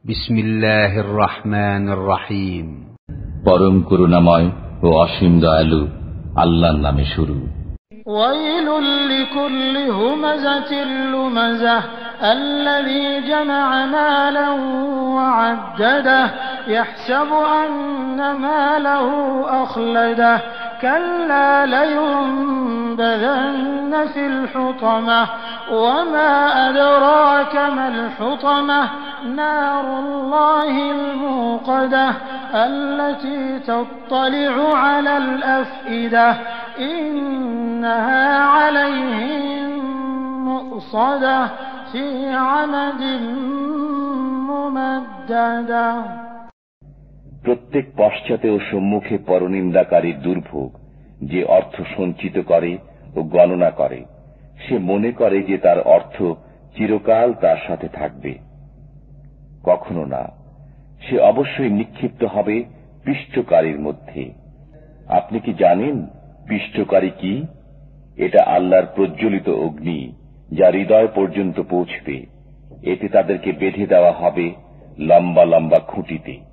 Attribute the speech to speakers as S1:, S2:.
S1: বিসমিল্লাহির রহমানির রহিম।
S2: পরম করুণাময় ও অসীম দয়ালু আল্লাহর নামে শুরু।
S3: ওয়াইলুল লিকুল্লি হুমাযাতিল লুমাযাহ আল্লাযী জামা'a মালান ওয়া 'আদ্দাদাহ ইয়াহসাবু আন্না মালাহু আখলাদাহ কাল্লা লায়ুনবাযান্না ফিল হুতামাহ ওয়া মা আদরাকা মাল হুতামাহ নারুল্লাহিল মুকাদাহ التي تطلع على الأفئدة إنها عليهم مؤصدة في عمد ممددة।
S4: প্রত্যেক পশ্চাতে ও সম্মুখে পরনিন্দাকারীর দুর্ভোগ, যে অর্থ সঞ্চিত করে ও গণনা করে, সে মনে করে যে তার অর্থ চিরকাল তার সাথে থাকবে। কখনো না, সে অবশ্যই নিক্ষিপ্ত হবে পিষ্টকারীর মধ্যে। আপনি কি জানেন পিষ্টকারী কি? এটা আল্লাহর প্রজ্বলিত অগ্নি, যা হৃদয় পর্যন্ত পৌঁছবে। এতে তাদেরকে বেঁধে দেওয়া হবে লম্বা লম্বা খুঁটিতে।